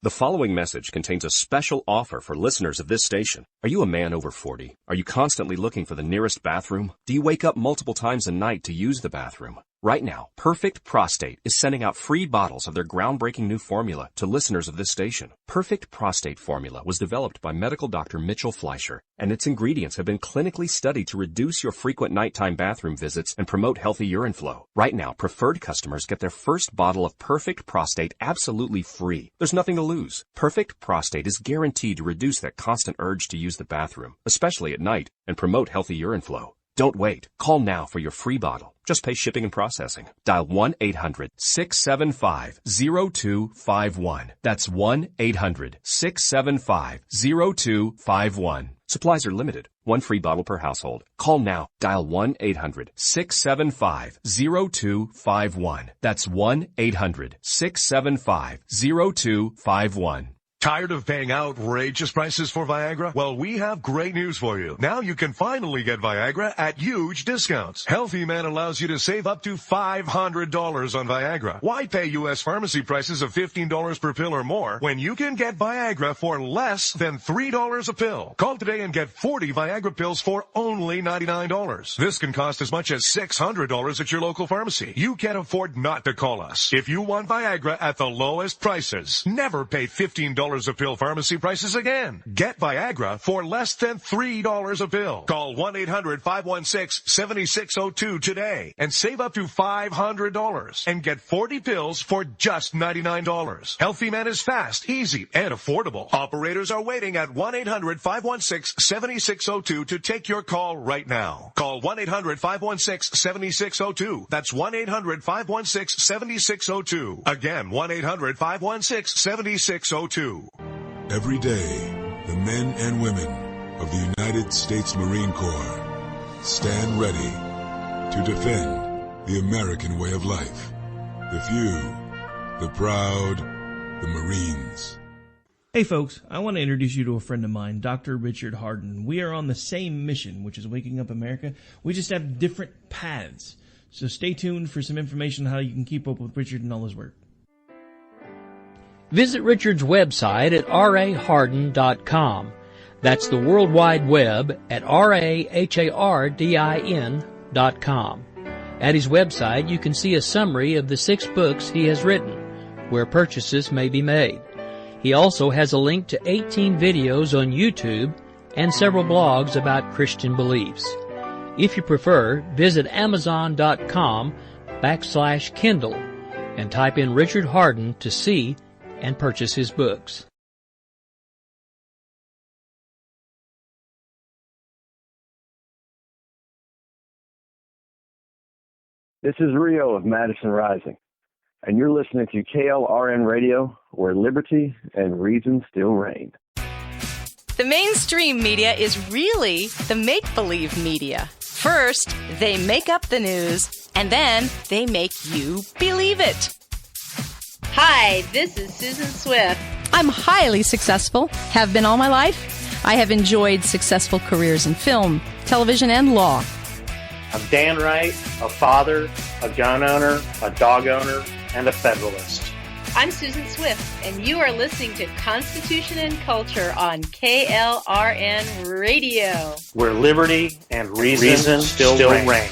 The following message contains a special offer for listeners of this station. Are you a man over 40? Are you constantly looking for the nearest bathroom? Do you wake up multiple times a night to use the bathroom? Right now, Perfect Prostate is sending out free bottles of their groundbreaking new formula to listeners of this station. Perfect Prostate Formula was developed by medical doctor Mitchell Fleischer, and its ingredients have been clinically studied to reduce your frequent nighttime bathroom visits and promote healthy urine flow. Right now, preferred customers get their first bottle of Perfect Prostate absolutely free. There's nothing to lose. Perfect Prostate is guaranteed to reduce that constant urge to use the bathroom, especially at night, and promote healthy urine flow. Don't wait. Call now for your free bottle. Just pay shipping and processing. Dial 1-800-675-0251. That's 1-800-675-0251. Supplies are limited. One free bottle per household. Call now. Dial 1-800-675-0251. That's 1-800-675-0251. Tired of paying outrageous prices for Viagra? Well, we have great news for you. Now you can finally get Viagra at huge discounts. Healthy Man allows you to save up to $500 on Viagra. Why pay U.S. pharmacy prices of $15 per pill or more when you can get Viagra for less than $3 a pill? Call today and get 40 Viagra pills for only $99. This can cost as much as $600 at your local pharmacy. You can't afford not to call us. If you want Viagra at the lowest prices, never pay $15 a pill pharmacy prices again. Get Viagra for less than $3 a pill. Call 1-800-516-7602 today and save up to $500 and get 40 pills for just $99. Healthy Man is fast, easy, and affordable. Operators are waiting at 1-800-516-7602 to take your call right now. Call 1-800-516-7602. That's 1-800-516-7602. Again, 1-800-516-7602. Every day, the men and women of the United States Marine Corps stand ready to defend the American way of life. The few, the proud, the Marines. Hey folks, I want to introduce you to a friend of mine, Dr. Richard Hardin. We are on the same mission, which is waking up America. We just have different paths. So stay tuned for some information on how you can keep up with Richard and all his work. Visit Richard's website at rahardin.com. That's the World Wide Web at rahardin.com. At his website, you can see a summary of the 6 books he has written, where purchases may be made. He also has a link to 18 videos on YouTube and several blogs about Christian beliefs. If you prefer, visit amazon.com/Kindle and type in Richard Hardin to see and purchase his books. This is Rio of Madison Rising, and you're listening to KLRN Radio, where liberty and reason still reign. The mainstream media is really the make-believe media. First, they make up the news, and then they make you believe it. Hi, this is Susan Swift. I'm highly successful, have been all my life. I have enjoyed successful careers in film, television, and law. I'm Dan Wright, a father, a gun owner, a dog owner, and a Federalist. I'm Susan Swift, and you are listening to Constitution and Culture on KLRN Radio, where liberty and reason still reign.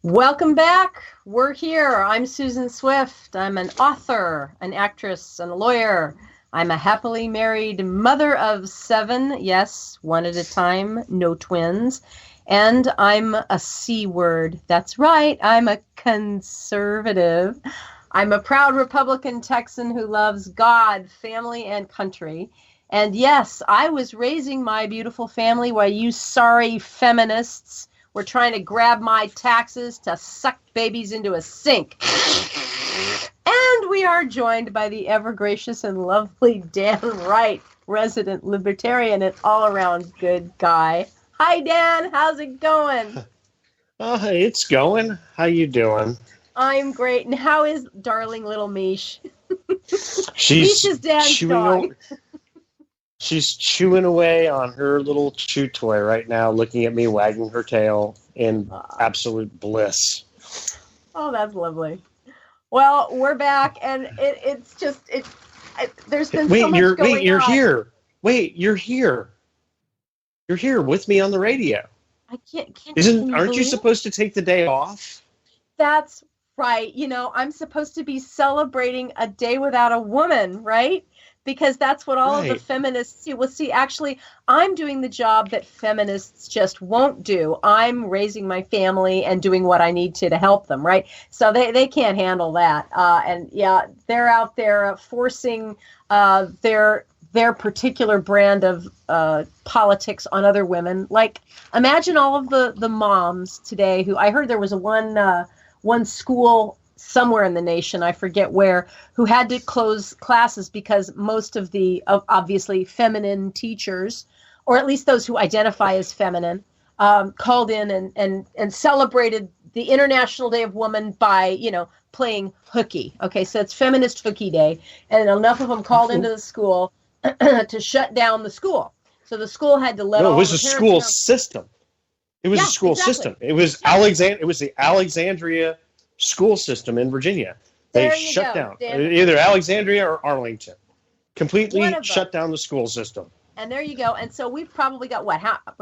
Welcome back. We're here. I'm Susan Swift. I'm an author, an actress, and a lawyer. I'm a happily married mother of 7. Yes, one at a time, no twins. And I'm a C word. That's right. I'm a conservative. I'm a proud Republican Texan who loves God, family, and country. And yes, I was raising my beautiful family while you sorry feminists were trying to grab my taxes to suck babies into a sink. And we are joined by the ever-gracious and lovely Dan Wright, resident libertarian and all-around good guy. Hi, Dan. How's it going? It's going. How you doing? I'm great. And how is darling little Mish? Mish is Dan's dog. She's chewing away on her little chew toy right now, looking at me, wagging her tail in absolute bliss. Oh, that's lovely. Well, we're back, and it's just there's been so much going on. You're here. Wait, you're here. You're here with me on the radio. I can't Aren't you supposed to take the day off? That's right. I'm supposed to be celebrating a day without a woman, right? Because that's what all of the feminists do. Well, see, actually, I'm doing the job that feminists just won't do. I'm raising my family and doing what I need to help them, right? So they can't handle that. And yeah, they're out there forcing their particular brand of politics on other women. Like, imagine all of the moms today who, I heard there was one school somewhere in the nation, I forget where, who had to close classes because most of the obviously feminine teachers, or at least those who identify as feminine, called in and celebrated the International Day of Woman by, playing hooky. Okay, so it's Feminist Hooky Day, and enough of them called into the school to shut down the school. So the school had to let all the parents know. It was a school system. It was a school system. It was It was the Alexandria school system in Virginia. They shut down either Alexandria or Arlington. Completely shut down the school system. And there you go. And so we've probably got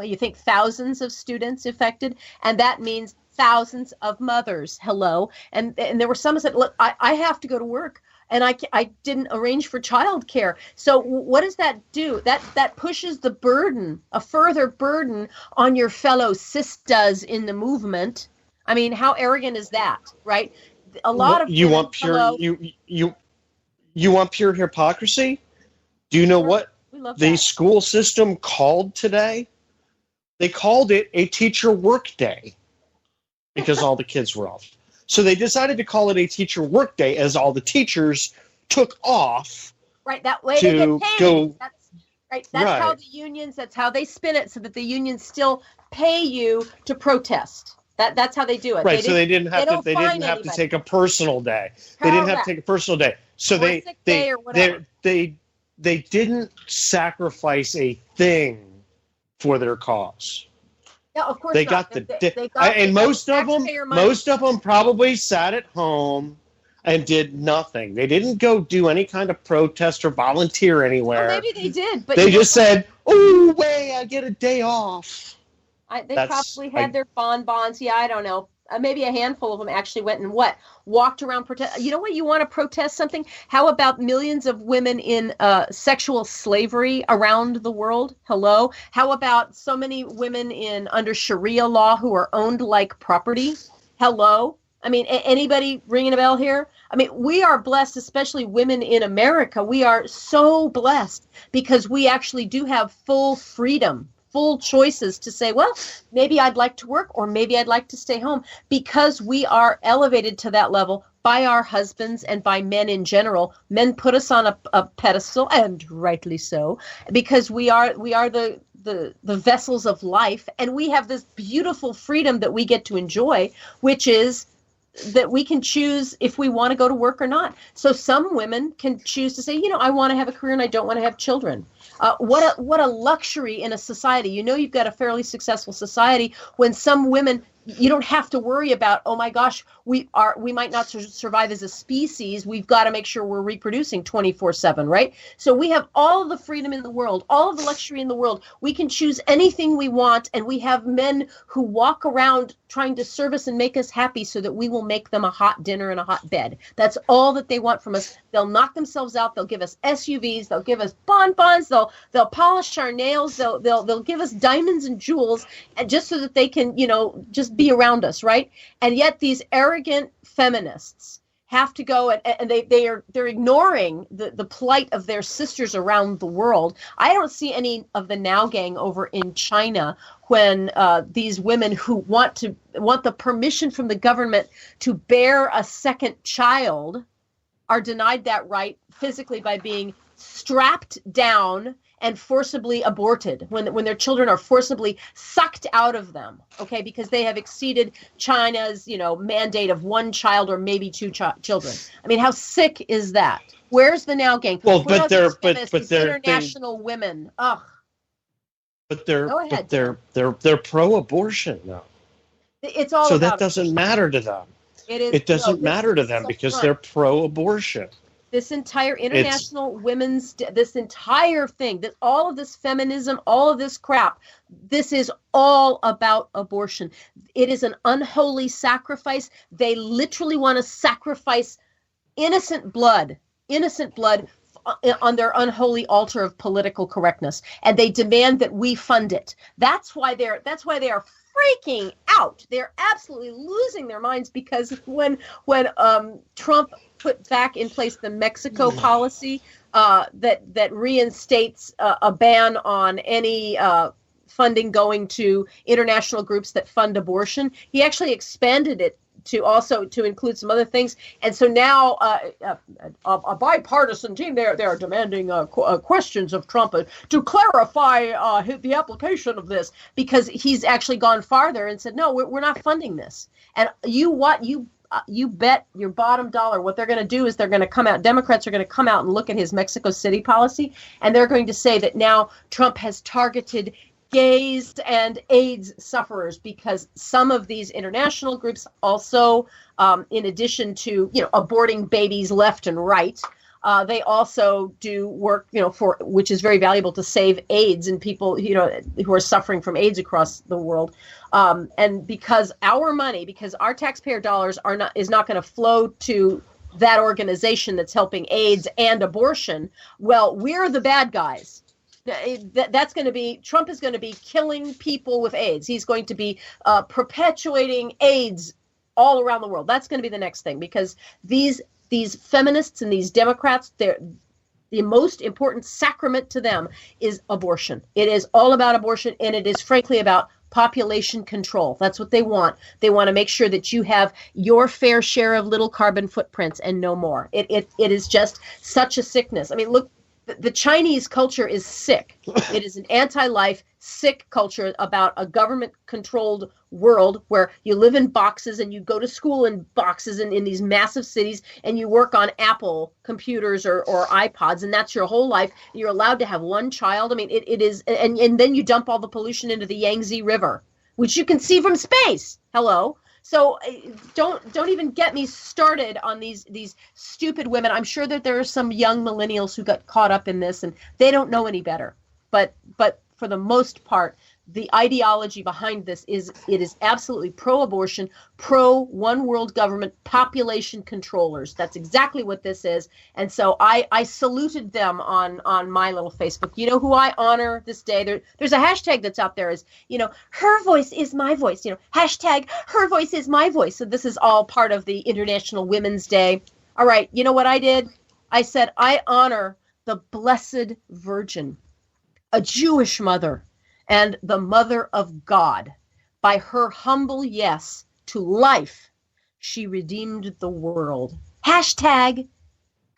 you think thousands of students affected, and that means thousands of mothers. Hello. And there were some who said, look, I have to go to work, and I didn't arrange for childcare. So what does that do? That pushes the burden, a further burden, on your fellow sisters in the movement. I mean, how arrogant is that, right? A lot of you want pure you want pure hypocrisy? Do you know what the school system called today? They called it a teacher work day because all the kids were off. So they decided to call it a teacher work day as all the teachers took off. Right, that way they get paid. That's how the unions, that's how they spin it, so that the unions still pay you to protest. That's how they do it. Right, so they didn't have to take a personal day. They didn't have to take a personal day. So they didn't sacrifice a thing for their cause. Yeah, of course they not. And most of them probably sat at home and did nothing. They didn't go do any kind of protest or volunteer anywhere. Well, maybe they did, but they just said, "Oh, wait, I get a day off." They probably had their bonbons. Yeah, I don't know. Maybe a handful of them actually went and walked around protest. You know what? You want to protest something? How about millions of women in sexual slavery around the world? Hello. How about so many women under Sharia law who are owned like property? Hello. I mean, anybody ringing a bell here? I mean, we are blessed, especially women in America. We are so blessed because we actually do have full freedom, full choices to say, well, maybe I'd like to work or maybe I'd like to stay home, because we are elevated to that level by our husbands and by men in general. Men put us on a pedestal, and rightly so, because we are the vessels of life, and we have this beautiful freedom that we get to enjoy, which is that we can choose if we want to go to work or not. So some women can choose to say, I want to have a career and I don't want to have children. What a luxury in a society. You've got a fairly successful society when some women, you don't have to worry about, oh my gosh, we might not survive as a species. We've got to make sure we're reproducing 24/7, right? So we have all the freedom in the world, all of the luxury in the world. We can choose anything we want, and we have men who walk around trying to serve us and make us happy so that we will make them a hot dinner and a hot bed. That's all that they want from us. They'll knock themselves out. They'll give us SUVs. They'll give us bonbons. They'll polish our nails. They'll give us diamonds and jewels, and just so that they can, just be around us, right? And yet these arrogant feminists have to go and they're ignoring the plight of their sisters around the world. I don't see any of the Now Gang over in China when these women who want the permission from the government to bear a second child are denied that right physically by being strapped down and forcibly aborted, when their children are forcibly sucked out of them, okay, because they have exceeded China's, mandate of one child or maybe two children. I mean, how sick is that? Where's the Now Gang? Well, but they're international women. Ugh. But they're pro-abortion though. It's all so about that doesn't matter to them. It doesn't matter to them because they're pro-abortion. This entire international women's, this entire thing, that all of this feminism, all of this crap, this is all about abortion. It is an unholy sacrifice. They literally want to sacrifice innocent blood on their unholy altar of political correctness, and they demand that we fund it. That's why they are freaking out. They're absolutely losing their minds, because when Trump put back in place the Mexico policy that reinstates a ban on any funding going to international groups that fund abortion, he actually expanded it to include some other things. And so now a bipartisan team, they are demanding questions of Trump to clarify the application of this, because he's actually gone farther and said, no, we're not funding this. And you bet your bottom dollar what they're going to do is they're going to come out, Democrats are going to come out and look at his Mexico City policy, and they're going to say that now Trump has targeted gays and AIDS sufferers, because some of these international groups also, in addition to, aborting babies left and right, they also do work, for which is very valuable to save AIDS and people, who are suffering from AIDS across the world. And because our taxpayer dollars is not going to flow to that organization that's helping AIDS and abortion, well, we're the bad guys. That's going to be, Trump is going to be killing people with AIDS. He's going to be perpetuating AIDS all around the world. That's going to be the next thing, because these feminists and these Democrats, the most important sacrament to them is abortion. It is all about abortion, and it is frankly about population control. That's what they want. They want to make sure that you have your fair share of little carbon footprints and no more. It is just such a sickness. I mean, look, the Chinese culture is sick. It is an anti-life, sick culture about a government-controlled world where you live in boxes and you go to school in boxes in these massive cities, and you work on Apple computers or iPods, and that's your whole life. You're allowed to have one child. I mean, it is, and then you dump all the pollution into the Yangtze River, which you can see from space. Hello. So don't even get me started on these stupid women. I'm sure that there are some young millennials who got caught up in this, and they don't know any better. But for the most part, the ideology behind this is absolutely pro-abortion, pro-one world government, population controllers. That's exactly what this is. And so I saluted them on my little Facebook. You know who I honor this day? There's a hashtag that's out there is, her voice is my voice. Hashtag her voice is my voice. So this is all part of the International Women's Day. All right. You know what I did? I said, I honor the Blessed Virgin, a Jewish mother, and the Mother of God. By her humble yes to life, she redeemed the world. Hashtag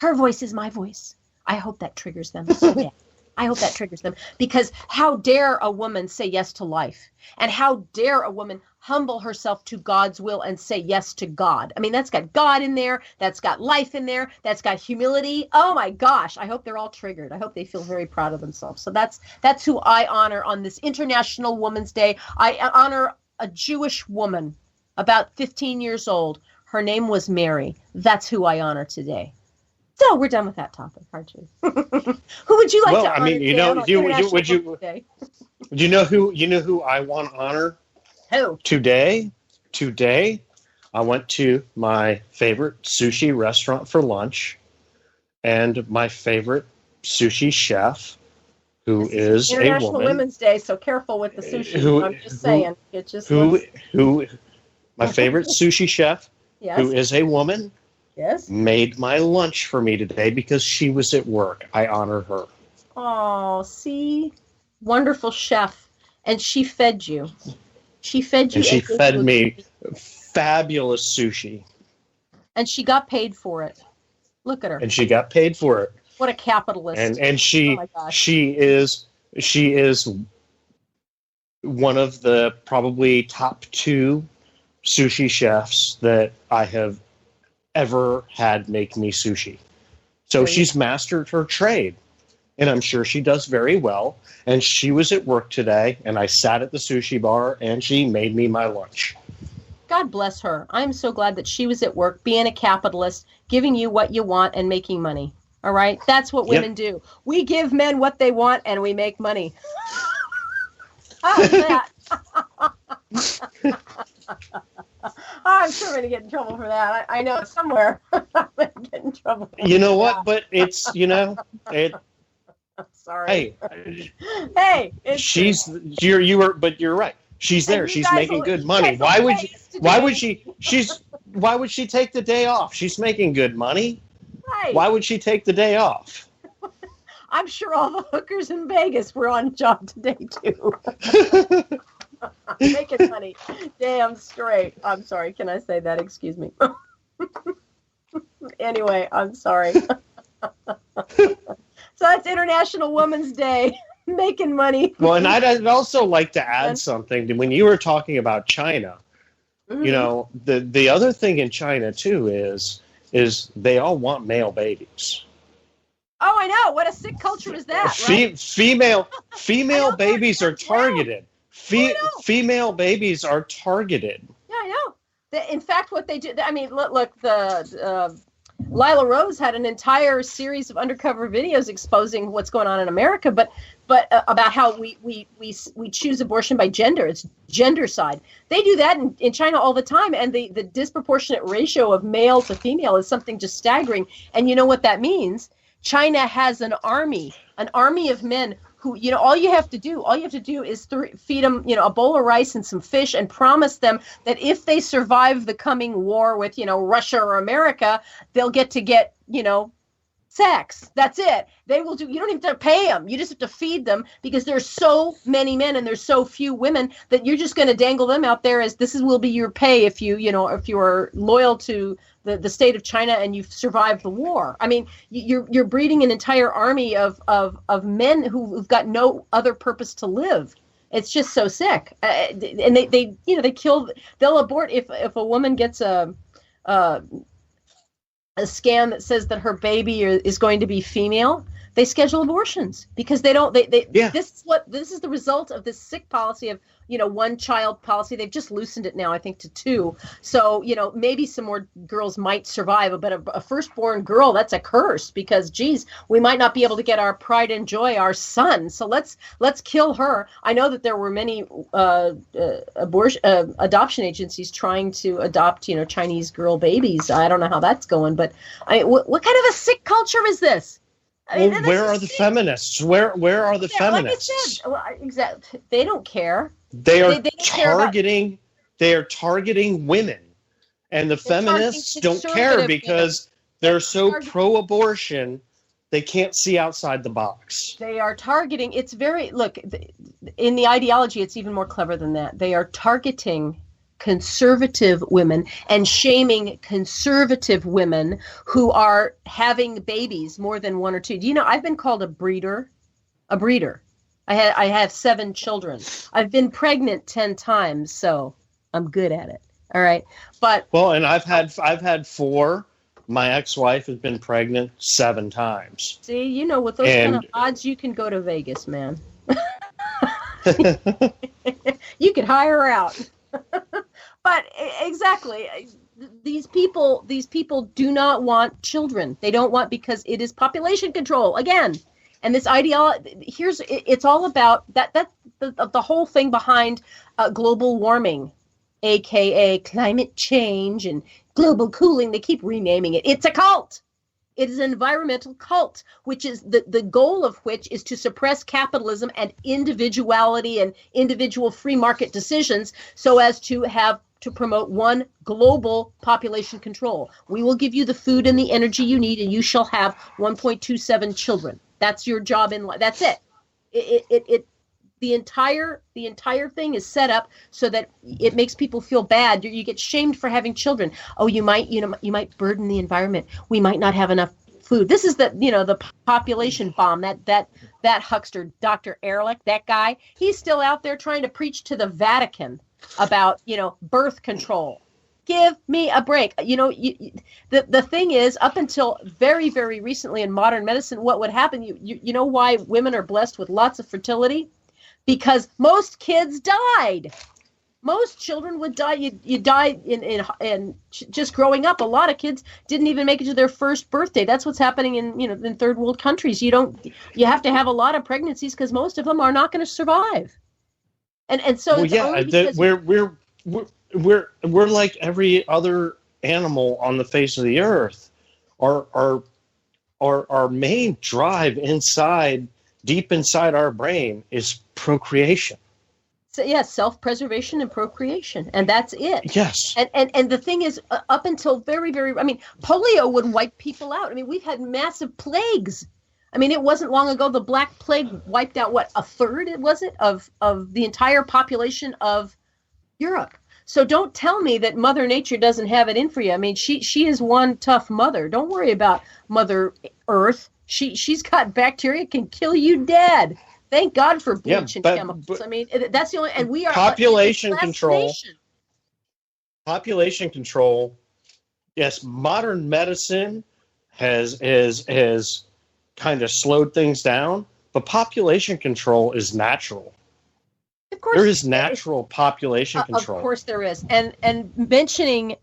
her voice is my voice. I hope that triggers them so bad. I hope that triggers them, because how dare a woman say yes to life? And how dare a woman humble herself to God's will and say yes to God? I mean, that's got God in there. That's got life in there. That's got humility. Oh my gosh. I hope they're all triggered. I hope they feel very proud of themselves. So that's who I honor on this International Women's Day. I honor a Jewish woman, about 15 years old. Her name was Mary. That's who I honor today. So we're done with that topic, aren't you? Who would you like to honor? Well, I mean, you know who I want to honor? Who? Today, I went to my favorite sushi restaurant for lunch, and my favorite sushi chef, who is a woman. International Women's Day, so careful with the sushi. I'm just saying. My favorite sushi chef, yes, who is a woman, yes, made my lunch for me today because she was at work. I honor her. Oh, see? Wonderful chef. And she fed you. She fed you. And she fed me fabulous sushi. And she got paid for it. Look at her. And she got paid for it. What a capitalist. And she is one of the probably top 2 sushi chefs that I have ever had make me sushi. So she's mastered her trade, and I'm sure she does very well. And she was at work today, and I sat at the sushi bar, and she made me my lunch. God bless her. I'm so glad that she was at work, being a capitalist, giving you what you want and making money. All right? That's what women do. We give men what they want and we make money. How's that? I'm sure I'm going to get in trouble for that. I know somewhere I'm going to get in trouble. You know what? But it's, sorry. Hey, you're right. She's there. She's making good money. Why would she take the day off? She's making good money. Right. Why would she take the day off? I'm sure all the hookers in Vegas were on job today too. Making money. Damn straight. I'm sorry. Can I say that? Excuse me. Anyway, I'm sorry. So that's International Women's Day. Making money. Well, and I'd also like to add something. When you were talking about China, the other thing in China too is they all want male babies. Oh, I know. What a sick culture is that, right? Female babies are targeted. Female babies are targeted. Yeah, I know. In fact, what they do, I mean, look, Lila Rose had an entire series of undercover videos exposing what's going on in America, but about how we choose abortion by gender. It's gendercide. They do that in China all the time, and the disproportionate ratio of male to female is something just staggering. And you know what that means? China has an army of men who, all you have to do is feed them, a bowl of rice and some fish and promise them that if they survive the coming war with, Russia or America, they'll get, sex. That's it. They will do. You don't even have to pay them. You just have to feed them because there's so many men and there's so few women that you're just going to dangle them out there as will be your pay if you are loyal to the state of China and you've survived the war. I mean, you're breeding an entire army of men who've got no other purpose to live. It's just so sick. And they'll abort if a woman gets a scan that says that her baby is going to be female. They schedule abortions because this is the result of this sick policy of, one child policy. They've just loosened it now, I think, to 2. So, maybe some more girls might survive, but a firstborn girl, that's a curse because, geez, we might not be able to get our pride and joy, our son. So let's kill her. I know that there were many adoption agencies trying to adopt, Chinese girl babies. I don't know how that's going, but what kind of a sick culture is this? Where are the feminists? Where are the feminists? Like I said, exactly. They don't care. They are targeting. They are targeting women, and the feminists don't care because they're so pro-abortion. They can't see outside the box. They are targeting. It's very in the ideology. It's even more clever than that. They are targeting conservative women and shaming conservative women who are having babies, more than 1 or 2. Do you know I've been called a breeder? I have 7 children. I've been pregnant 10 times, so I'm good at it. All right. And I've had 4. My ex-wife has been pregnant 7 times. See, with those kind of odds, you can go to Vegas, man. You could hire her out. But exactly, these people do not want children. They don't want, because it is population control again. And this ideology, it's all about that the whole thing behind global warming, aka climate change and global cooling. They keep renaming it. It's a cult. It is an environmental cult, which is the goal of which is to suppress capitalism and individuality and individual free market decisions so as to promote one global population control. We will give you the food and the energy you need, and you shall have 1.27 children. That's your job in life. That's it. The entire thing is set up so that it makes people feel bad. You get shamed for having children. Oh, you might burden the environment. We might not have enough food. This is the population bomb. That huckster, Dr. Ehrlich, that guy, he's still out there trying to preach to the Vatican about, birth control. Give me a break. The thing is, up until very, very recently in modern medicine, what would happen, you know why women are blessed with lots of fertility? Because most kids died. Most children would die. You die in just growing up. A lot of kids didn't even make it to their first birthday. That's what's happening in third world countries. You have to have a lot of pregnancies because most of them are not going to survive. And so we're like every other animal on the face of the earth. Our main drive deep inside our brain is procreation. So yes, self-preservation and procreation, and that's it. Yes. And the thing is, up until very, very, polio would wipe people out. We've had massive plagues. It wasn't long ago the Black Plague wiped out a third, of the entire population of Europe. So don't tell me that Mother Nature doesn't have it in for you. She is one tough mother. Don't worry about Mother Earth. She's got bacteria can kill you dead. Thank God for bleach and chemicals. That's the only, and we are population control. Population control. Yes, modern medicine has kind of slowed things down, but population control is natural. Of course, there is natural population control. Of course, there is. And mentioning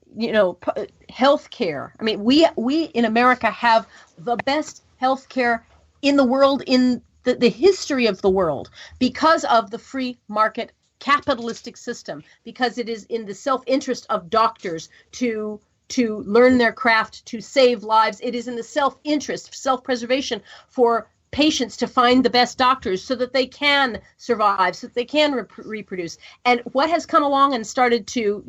health care. We in America have the best health care in the world in the history of the world because of the free market capitalistic system, because it is in the self-interest of doctors to learn their craft, to save lives. It is in the self-interest, self-preservation for patients to find the best doctors so that they can survive, so that they can reproduce. And what has come along and started to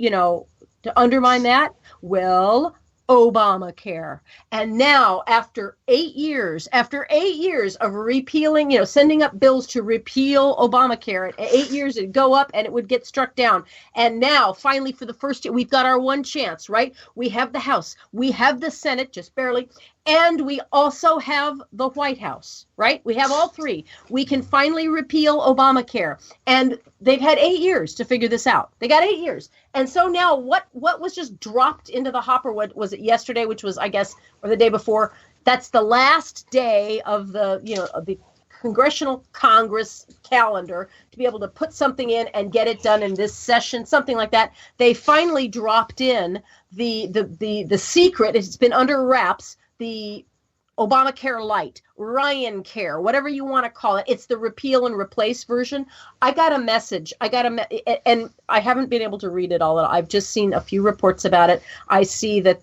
undermine that? Well, Obamacare. And now, after 8 years of repealing, sending up bills to repeal Obamacare, at 8 years it'd go up and it would get struck down. And now, finally, for the first year, we've got our one chance, right? We have the House, we have the Senate, just barely, and we also have the White House, right? We have all three. We can finally repeal Obamacare. And they've had 8 years to figure this out. They got 8 years. And so now what was just dropped into the hopper, what was it yesterday, which was, I guess, or the day before, that's the last day of the Congressional Congress calendar to be able to put something in and get it done in this session, something like that. They finally dropped in the secret. It's been under wraps. The Obamacare Light, Ryan Care, whatever you want to call it. It's the repeal and replace version. I got a message. And I haven't been able to read it all. I've just seen a few reports about it. I see that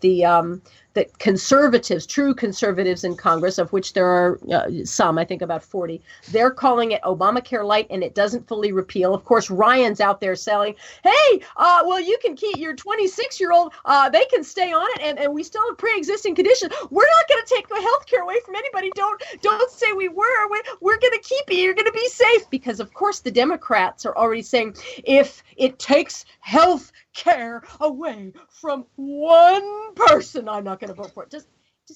that conservatives, true conservatives in Congress, of which there are some, I think about 40, they're calling it Obamacare Light, and it doesn't fully repeal. Of course, Ryan's out there selling, hey, well, you can keep your 26-year-old, they can stay on it, and we still have pre-existing conditions. We're not going to take the health care away from anybody. Don't say we were. We're going to keep you. You're going to be safe. Because, of course, the Democrats are already saying, if it takes health care away from one person, I'm not going to vote for it. Does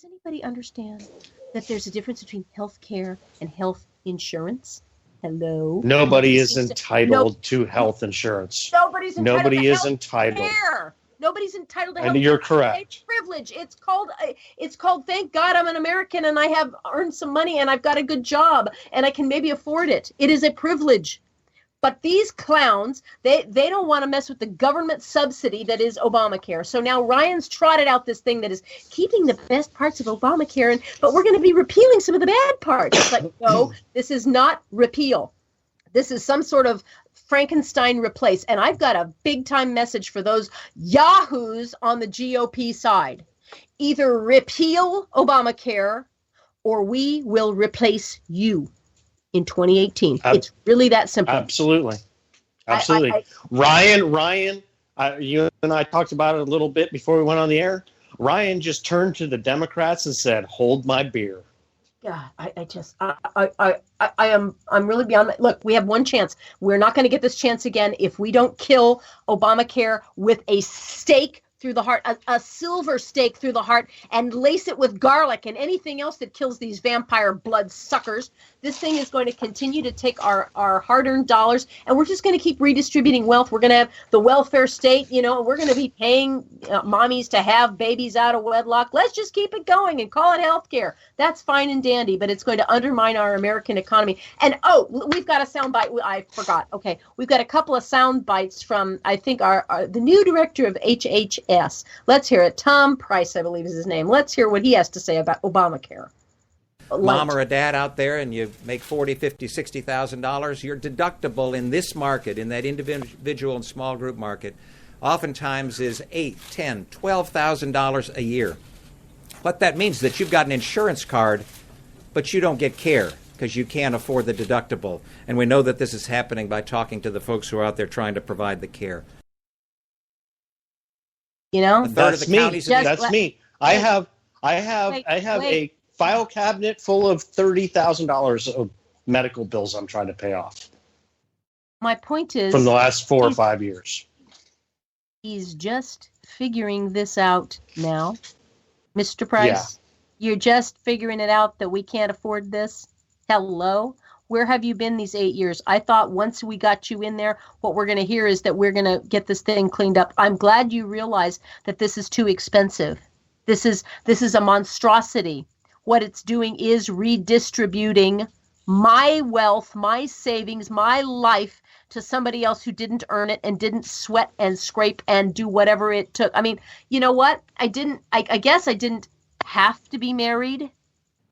anybody understand that there's a difference between health care and health insurance? Hello? Nobody is entitled to health insurance. Nobody's entitled Nobody to is health entitled. care. Nobody's entitled to health And you're care. correct. It's a privilege. It's called thank God I'm an American and I have earned some money and I've got a good job and I can maybe afford it. It is a privilege. But these clowns, they don't want to mess with the government subsidy that is Obamacare. So now Ryan's trotted out this thing that is keeping the best parts of Obamacare, but we're going to be repealing some of the bad parts. It's like, no, this is not repeal. This is some sort of Frankenstein replace. And I've got a big time message for those yahoos on the GOP side. Either repeal Obamacare or we will replace you. In 2018. It's really that simple. Absolutely. Ryan, you and I talked about it a little bit before we went on the air. Ryan just turned to the Democrats and said, hold my beer. Yeah, I'm really beyond my, look, we have one chance. We're not going to get this chance again if we don't kill Obamacare with a stake through the heart, a silver stake through the heart, and lace it with garlic and anything else that kills these vampire blood suckers. This thing is going to continue to take our hard-earned dollars, and we're just going to keep redistributing wealth. We're going to have the welfare state, and we're going to be paying mommies to have babies out of wedlock. Let's just keep it going and call it health care. That's fine and dandy, but it's going to undermine our American economy. And, we've got a soundbite. I forgot. Okay, we've got a couple of sound bites from, I think, the new director of HHS. Let's hear it. Tom Price, I believe is his name. Let's hear what he has to say about Obamacare. Mom or a dad out there and you make $40,000, $50,000, $60,000, your deductible in this market, in that individual and small group market, oftentimes is $8,000, $10,000, $12,000 a year. What that means is that you've got an insurance card, but you don't get care because you can't afford the deductible. And we know that this is happening by talking to the folks who are out there trying to provide the care. That's me. That's me. I have a file cabinet full of $30,000 of medical bills I'm trying to pay off. My point is, from the last 4 or 5 years. He's just figuring this out now. Mr. Price, Yeah. You're just figuring it out that we can't afford this? Hello? Where have you been these 8 years? I thought once we got you in there, what we're going to hear is that we're going to get this thing cleaned up. I'm glad you realize that this is too expensive. This is a monstrosity. What it's doing is redistributing my wealth, my savings, my life to somebody else who didn't earn it and didn't sweat and scrape and do whatever it took. I mean, you know what? I guess I didn't have to be married.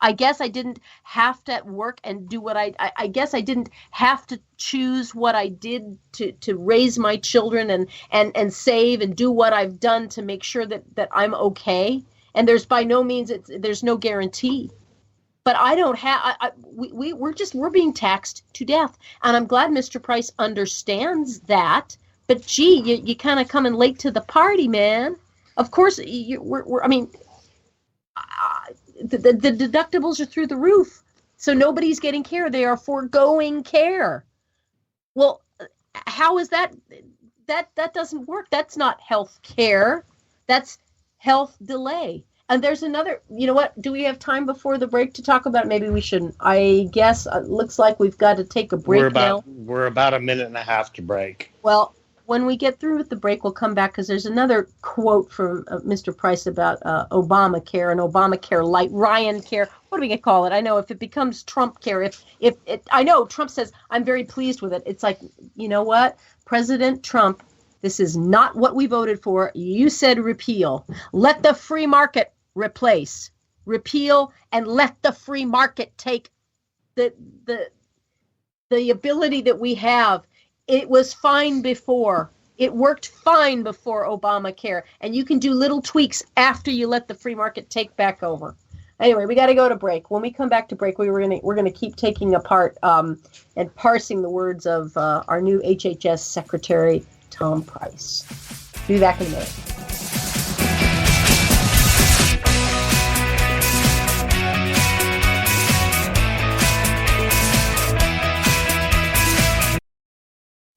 I guess I didn't have to work and do what I guess I didn't have to choose what I did to raise my children and save and do what I've done to make sure that I'm okay. And there's by no means, there's no guarantee. But I don't have, we're being taxed to death. And I'm glad Mr. Price understands that. But gee, you kind of coming late to the party, man. Of course, the deductibles are through the roof. So nobody's getting care. They are foregoing care. Well, how is that? That doesn't work. That's not health care. That's health delay. And there's another, you know what? Do we have time before the break to talk about it? Maybe we shouldn't. I guess it looks like we've got to take a break now. We're about a minute and a half to break. Well, when we get through with the break, we'll come back because there's another quote from Mr. Price about Obamacare and Obamacare Light, Ryan Care. What are we going to call it? I know if it becomes Trump Care, I know Trump says, I'm very pleased with it. It's like, you know what? President Trump, this is not what we voted for. You said repeal. Let the free market replace. Repeal and let the free market take the ability that we have. It was fine before. It worked fine before Obamacare. And you can do little tweaks after you let the free market take back over. Anyway, we got to go to break. When we come back to break, we're going to keep taking apart and parsing the words of our new HHS Secretary, Tom Price. Be back in a minute.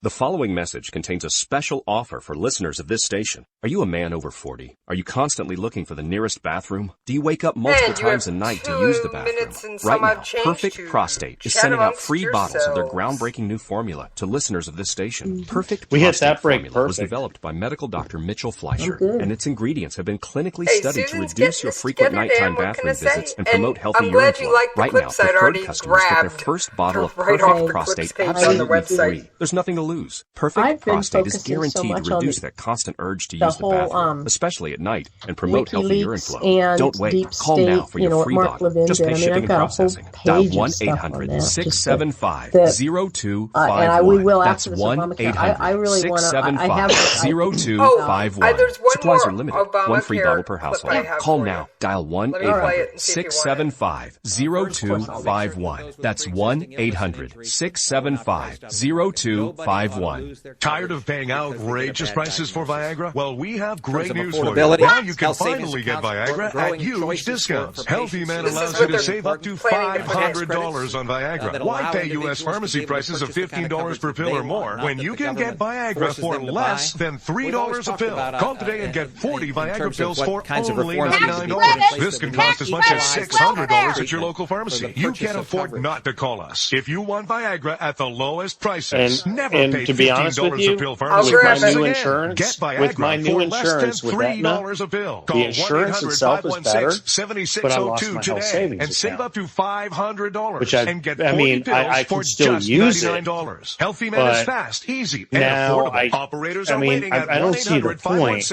The following message contains a special offer for listeners of this station. Are you a man over 40? Are you constantly looking for the nearest bathroom? Do you wake up multiple times a night to use the bathroom? Right now, Perfect Prostate is sending out free bottles of their groundbreaking new formula to listeners of this station. Perfect Prostate formula was developed by medical doctor Mitchell Fleischer, and its ingredients have been clinically studied to reduce your frequent nighttime bathroom visits and promote healthy urine flow. Right now, preferred customers get their first bottle of Perfect Prostate absolutely free. There's nothing to lose. Perfect Prostate is guaranteed to reduce that constant urge to use the bathroom, especially at night, and promote healthy urine flow. Don't wait. Call now for your free bottle. Just pay shipping and processing. Dial 1-800-675-0251. That's 1-800-675-0251. Supplies are limited. One free bottle per household. Call now. Dial 1-800-675-0251. That's 1-800-675-0251. 888-848-5151. Tired of paying outrageous prices for Viagra? Well, we have great news for you. affordability, Now you can health savings finally get accounts, Viagra growing at huge choices discounts. for Healthy patients. Man This allows is you to what save they're up to planning to $500 on Viagra. that Why allow pay individuals U.S. to pharmacy be able to prices of purchase the kind of $15 per coverage pill they or more want, not when that you the can get government Viagra forces for them to less buy? than $3 a pill? Call today and get 40 Viagra terms of pills what for kinds of only reforms need to be put in $99. place This that can would cost as much as equalize the $600 at your treatment local for pharmacy. the You purchase can't of afford coverage. not to call us. If you want Viagra at the lowest prices, never And pay to be honest with $15 you, a pill with pharmacy my prices new again. insurance, Get Viagra with my new for less insurance than with Aetna, $3 a pill. the Call insurance itself is better, 1-800-516-7602 but I lost my health today savings and save account. up to $500 Which and get 40 I mean, pills I for can still just use it, $99. Healthy Man is but fast, easy, and now affordable. Operators are I mean, waiting at I don't see the point.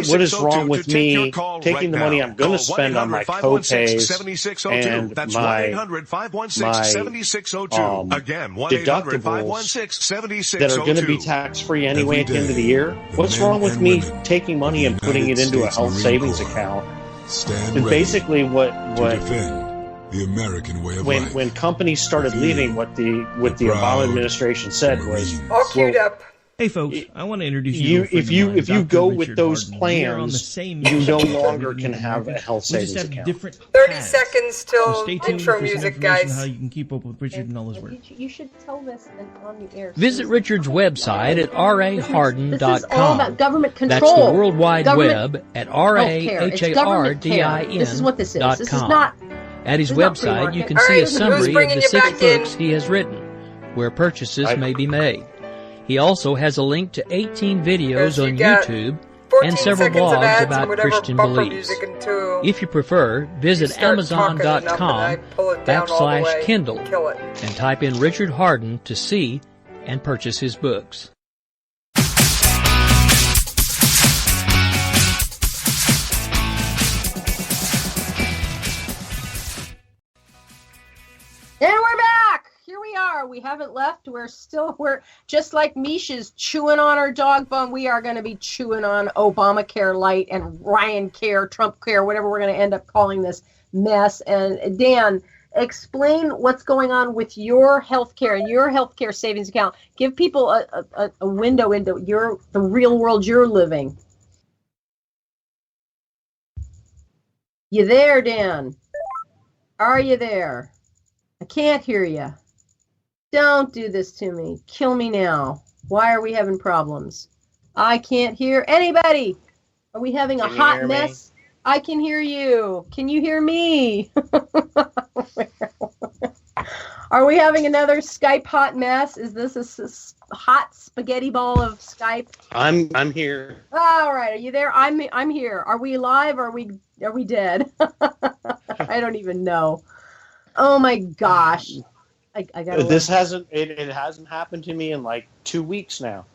What is wrong with me taking the money I'm going to spend on my co-pays and That's my 1-800-516-7602. Again, deductibles that are going to be 1-800-516-7602. tax-free anyway at the end of the year? What's wrong with me taking money and putting it into a health savings account? And basically what the American way of life. When companies started leaving, what the Obama administration said was, all queued up. Hey folks, I want to introduce you. If you go with those plans, you no longer can have a health savings account. 30 seconds till so stay tuned intro for music, some information guys. how you can keep up with Richard and all his work. You should tell this on the air. Visit Richard's website at raharden.com. This is all about government control. That's the World Wide Government Web at RAHARDIN.com. This is what this is. This is not. At his this is not website, you can pre-market. see a All right, summary who's of bringing the you 6 back in? books he has written, where purchases may be made. He also has a link to 18 videos on YouTube and several blogs about Christian beliefs. If you prefer, visit Amazon.com/Kindle and type in Richard Harden to see and purchase his books. And we're back. Here we are. We haven't left. We're just like Misha's chewing on our dog bone. We are going to be chewing on Obamacare Light and Ryan Care, Trump Care, whatever we're going to end up calling this mess. And Dan, explain what's going on with your healthcare and your healthcare savings account. Give people a window into the real world you're living. You there, Dan? Are you there? I can't hear you. Don't do this to me. Kill me now. Why are we having problems? I can't hear anybody. Are we having a hot mess? I can hear you. Can you hear me? Are we having another Skype hot mess? Is this a hot spaghetti ball of Skype? I'm here. All right. Are you there? I'm here. Are we live? Or are we dead? I don't even know. Oh my gosh. I got this hasn't happened to me in like 2 weeks now.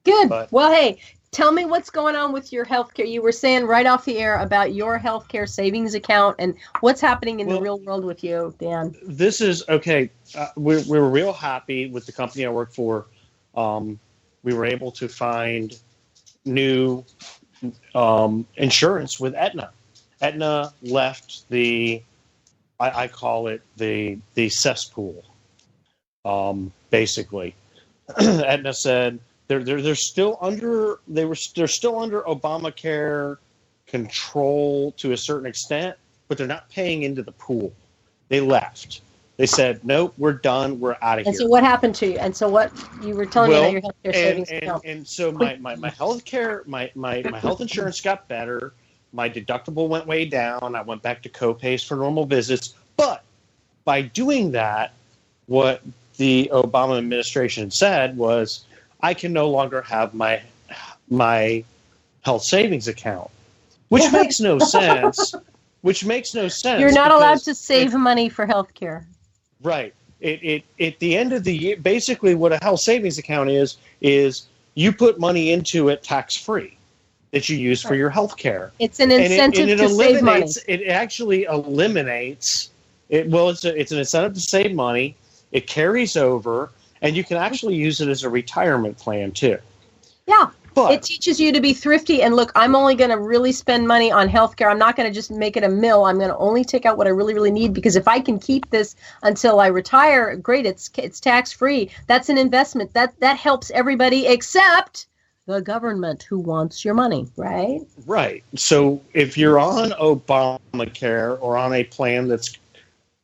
Good. Well, hey, tell me what's going on with your healthcare. You were saying right off the air about your healthcare savings account and what's happening in the real world with you, Dan. This is okay. We're real happy with the company I work for. We were able to find new insurance with Aetna. Aetna left I call it the cesspool. Basically, Aetna said they're still under Obamacare control to a certain extent, but they're not paying into the pool. They left. They said, "Nope, we're done. We're out of here." And so, what happened to you? And so, what you were telling me about your healthcare savings account? And so, my healthcare, my health insurance got better. My deductible went way down. I went back to co-pays for normal visits. But by doing that, what the Obama administration said was, I can no longer have my health savings account, which makes no sense. You're not allowed to save money for healthcare. Right. It at the end of the year, basically what a health savings account is you put money into it tax-free that you use for your health care. It's an incentive to save money. It actually eliminates it. Well, it's an incentive to save money. It carries over, and you can actually use it as a retirement plan too. Yeah, It teaches you to be thrifty and look, I'm only going to really spend money on healthcare. I'm not going to just make it a mill. I'm going to only take out what I really, really need, because if I can keep this until I retire, great, it's tax-free. That's an investment. That helps everybody except the government, who wants your money, right? Right. So if you're on Obamacare or on a plan that's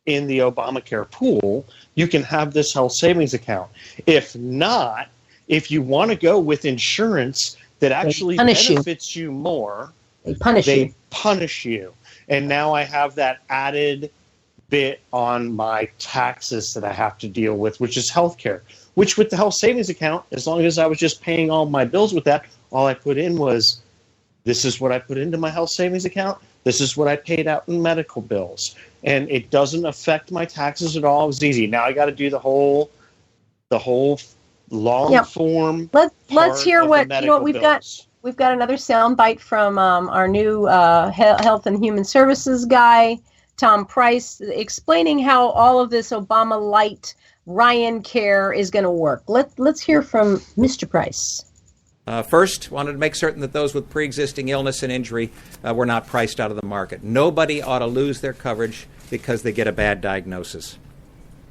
in the Obamacare pool, you can have this health savings account. If not, if you want to go with insurance that actually benefits you more, they punish you. And now I have that added bit on my taxes that I have to deal with, which is healthcare. Which with the health savings account, as long as I was just paying all my bills with that, all I put in was, this is what I put into my health savings account. This is what I paid out in medical bills. And it doesn't affect my taxes at all. It was easy. Now I got to do the whole long form. Let's hear what we've got. We've got another soundbite from our new Health and Human Services guy, Tom Price, explaining how all of this Obama light Ryan care is going to work. Let's hear from Mr. Price. First, wanted to make certain that those with pre-existing illness and injury were not priced out of the market. Nobody ought to lose their coverage because they get a bad diagnosis.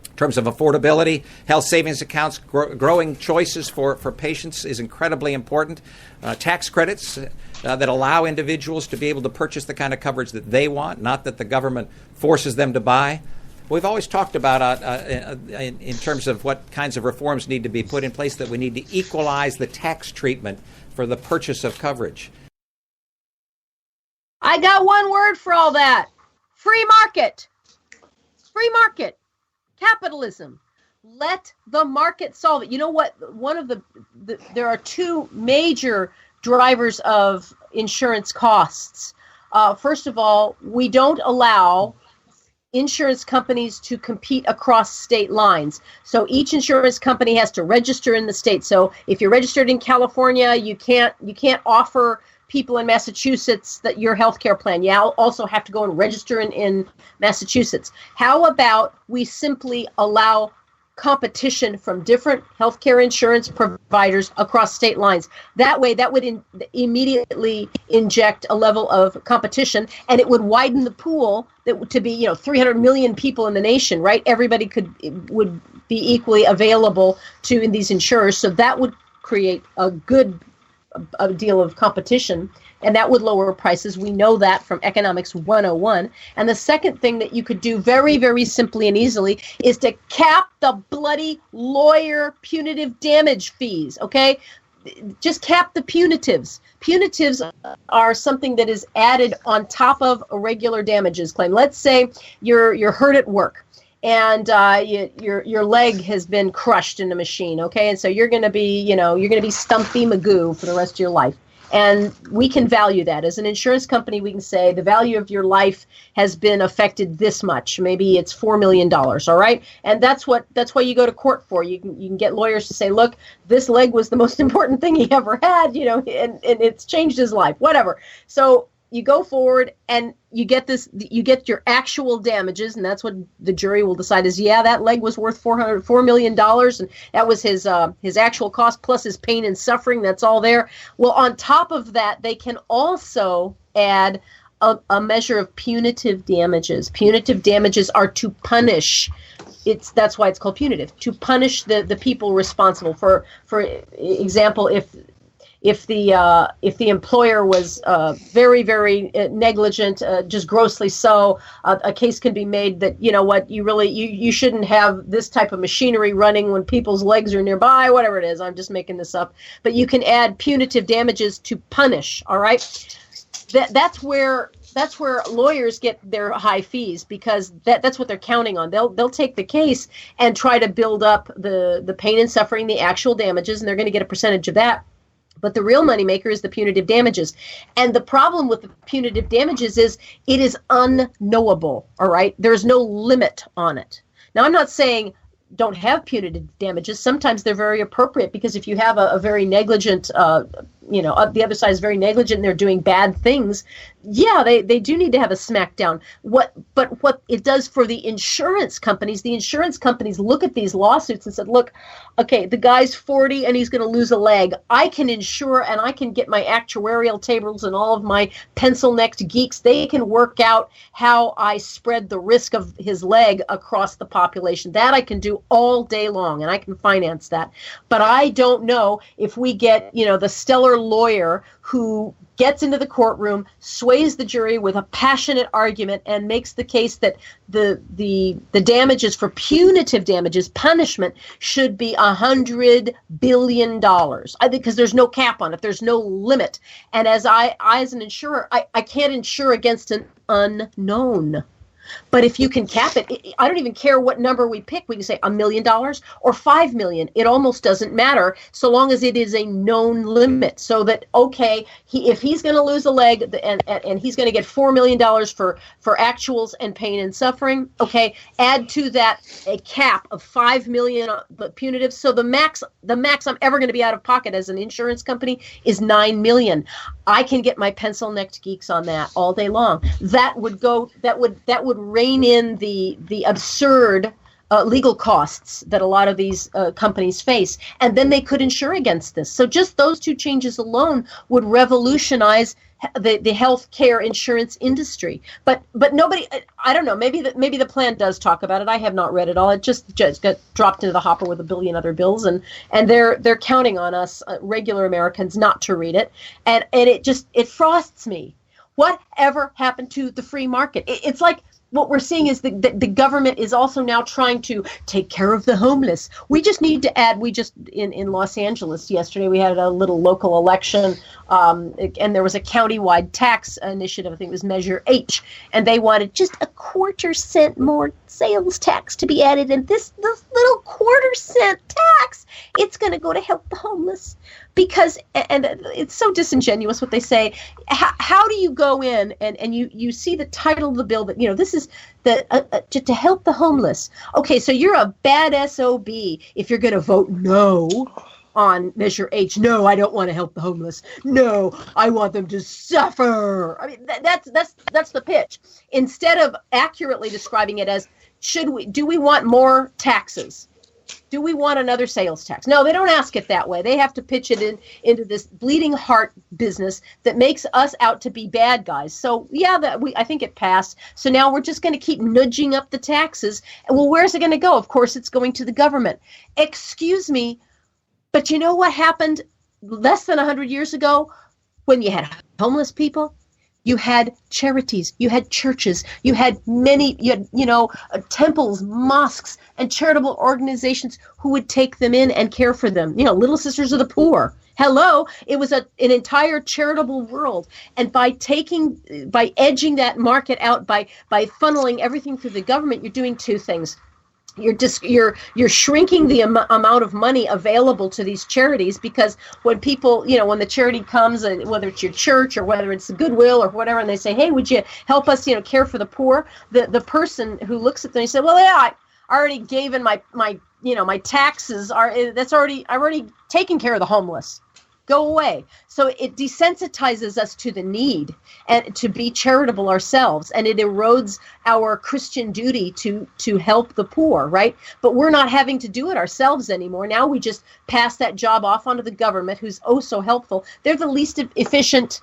In terms of affordability, health savings accounts, growing choices for patients is incredibly important. Tax credits that allow individuals to be able to purchase the kind of coverage that they want, not that the government forces them to buy. We've always talked about, in terms of what kinds of reforms need to be put in place, that we need to equalize the tax treatment for the purchase of coverage. I got one word for all that. Free market. Free market. Capitalism. Let the market solve it. You know what? One of there are two major drivers of insurance costs. First of all, we don't allow insurance companies to compete across state lines. So each insurance company has to register in the state. So if you're registered in California, you can't offer people in Massachusetts that your healthcare plan. You also have to go and register in Massachusetts. How about we simply allow competition from different healthcare insurance providers across state lines? That way, that would immediately inject a level of competition, and it would widen the pool to be 300 million people in the nation, right? Everybody would be equally available to these insurers, so that would create a deal of competition, and that would lower prices. We know that from Economics 101. And the second thing that you could do very, very simply and easily is to cap the bloody lawyer punitive damage fees, okay? Just cap the punitives. Punitives are something that is added on top of a regular damages claim. Let's say you're hurt at work, and your leg has been crushed in a machine, okay? And so you're going to be Stumpy Magoo for the rest of your life. And we can value that. As an insurance company, we can say the value of your life has been affected this much. Maybe it's $4 million, all right? And that's why you go to court for. You can get lawyers to say, look, this leg was the most important thing he ever had, and it's changed his life, whatever. So you go forward and you get your actual damages, and that's what the jury will decide is, that leg was worth $4 million, and that was his actual cost plus his pain and suffering. That's all there. Well, on top of that, they can also add a measure of punitive damages. Punitive damages are to punish. That's why it's called punitive, to punish the people responsible. For example, if the employer was very, very negligent, just grossly so, a case can be made that, you shouldn't have this type of machinery running when people's legs are nearby, whatever it is. I'm just making this up. But you can add punitive damages to punish, all right? That's where lawyers get their high fees, because that's what they're counting on. They'll take the case and try to build up the pain and suffering, the actual damages, and they're going to get a percentage of that. But the real moneymaker is the punitive damages. And the problem with the punitive damages is it is unknowable, all right? There's no limit on it. Now, I'm not saying don't have punitive damages. Sometimes they're very appropriate, because if you have a very negligent, the other side is very negligent and they're doing bad things, yeah, they do need to have a smackdown. But what it does for the insurance companies look at these lawsuits and said, look, okay, the guy's 40 and he's going to lose a leg. I can insure and I can get my actuarial tables and all of my pencil-necked geeks. They can work out how I spread the risk of his leg across the population. That I can do all day long, and I can finance that. But I don't know if we get, the stellar lawyer who gets into the courtroom, sways the jury with a passionate argument, and makes the case that the damages for punitive damages, punishment, should be $100 billion. Because there's no cap on it. There's no limit. And as an insurer, I can't insure against an unknown. But if you can cap it, I don't even care what number we pick. We can say $1 million or $5 million. It almost doesn't matter so long as it is a known limit. So that, okay, if he's going to lose a leg and he's going to get $4 million for actuals and pain and suffering, okay, add to that a cap of $5 million punitive. So the max I'm ever going to be out of pocket as an insurance company is $9 million. I can get my pencil-necked geeks on that all day long. That would rein in the absurd legal costs that a lot of these companies face, and then they could insure against this. So just those two changes alone would revolutionize the healthcare insurance industry. But nobody, I don't know, maybe the plan does talk about it. I have not read it all. It just got dropped into the hopper with a billion other bills, and they're counting on us regular Americans not to read it, and it frosts me. Whatever happened to the free market? It's like what we're seeing is the government is also now trying to take care of the homeless. We just need to add, in Los Angeles yesterday, we had a little local election, and there was a countywide tax initiative. I think it was Measure H, and they wanted just a 1/4 cent more sales tax to be added. And this little 1/4 cent tax, it's going to go to help the homeless. Because, and it's so disingenuous what they say, how do you go in and you see the title of the bill that, this is to help the homeless. Okay, so you're a bad SOB if you're going to vote no on Measure H. No, I don't want to help the homeless. No, I want them to suffer. I mean, that's the pitch. Instead of accurately describing it as, do we want more taxes? Do we want another sales tax? No, they don't ask it that way. They have to pitch it into this bleeding heart business that makes us out to be bad guys. So yeah, I think it passed. So now we're just going to keep nudging up the taxes. And well, where's it going to go? Of course, it's going to the government. Excuse me, but you know what happened less than 100 years ago when you had homeless people? You had charities, you had churches, you had temples, mosques, and charitable organizations who would take them in and care for them. Little Sisters of the Poor. Hello, it was an entire charitable world. And by edging that market out, by funneling everything through the government, you're doing two things. You're shrinking the amount of money available to these charities, because when people, when the charity comes, whether it's your church or whether it's Goodwill or whatever, and they say, hey, would you help us, care for the poor? The person who looks at them, he said, well, yeah, I already gave in my taxes I've already taken care of the homeless. Go away. So it desensitizes us to the need and to be charitable ourselves, and it erodes our Christian duty to help the poor, right? But we're not having to do it ourselves anymore. Now we just pass that job off onto the government, who's oh so helpful. They're the least efficient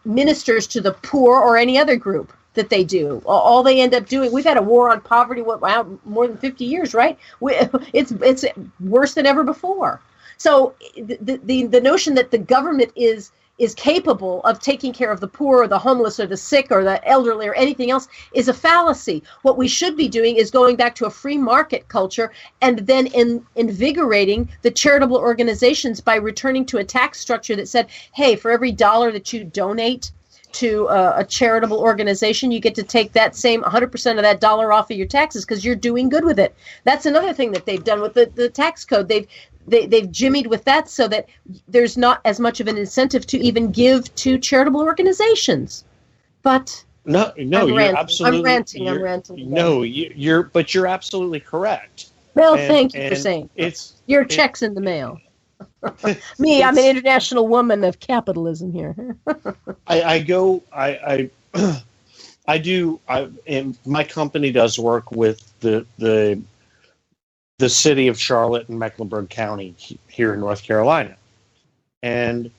ministers to the poor or any other group that they do. All they end up doing, we've had a war on poverty more than 50 years, right? It's worse than ever before. So the notion that the government is capable of taking care of the poor or the homeless or the sick or the elderly or anything else is a fallacy. What we should be doing is going back to a free market culture and then invigorating the charitable organizations by returning to a tax structure that said, hey, for every $1 that you donate to a charitable organization, you get to take that same 100% of that dollar off of your taxes because you're doing good with it. That's another thing that they've done with the tax code. They've jimmied with that so that there's not as much of an incentive to even give to charitable organizations. But no, you're absolutely. I'm ranting. No, you're absolutely correct. Well, thank you for saying. Your check's in the mail. Me, I'm an international woman of capitalism here. My company does work with the city of Charlotte and Mecklenburg County here in North Carolina. And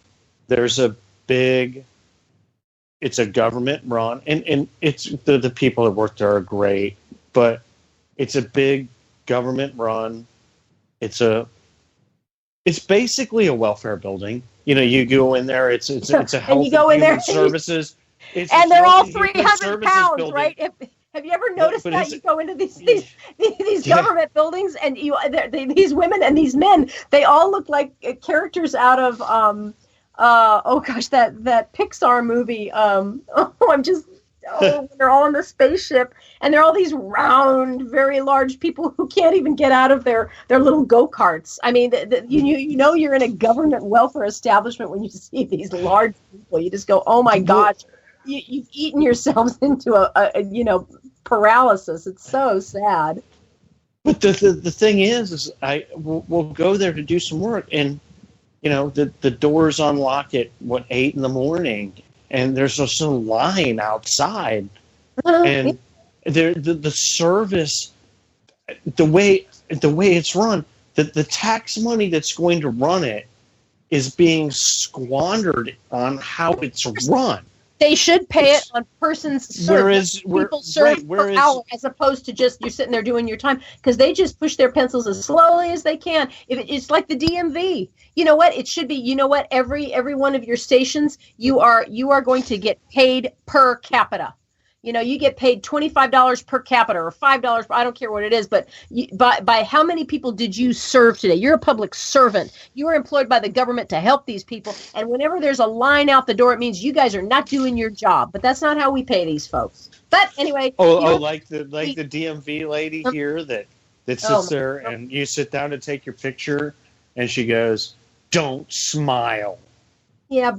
there's it's a government run, and it's the people that work there are great, but it's a big government run. It's basically a welfare building. You go in there, it's a health and human services. And they're all 300 pounds, building. Right? Have you ever noticed that? You go into these government buildings, and these women and these men, they all look like characters out of that Pixar movie. They're all in the spaceship, and they're all these round, very large people who can't even get out of their little go-karts. I mean, you're in a government welfare establishment when you see these large people. You just go, oh my gosh, you've eaten yourselves into a paralysis. It's so sad. But the thing is we'll go there to do some work, and the doors unlock at 8 in.the, and there's just a line outside, and the service, the way it's run, the tax money that's going to run it is being squandered on how it's run. They should pay it on persons served. People served per hour, as opposed to just you're sitting there doing your time, because they just push their pencils as slowly as they can. It's like the DMV. You know what? It should be. You know what? Every one of your stations, you are going to get paid per capita. You get paid $25 per capita or $5. I don't care what it is, but by how many people did you serve today? You're a public servant. You are employed by the government to help these people. And whenever there's a line out the door, it means you guys are not doing your job. But that's not how we pay these folks. But anyway. Like the DMV lady here that sits there, and you sit down to take your picture, and she goes, "Don't smile." Yeah.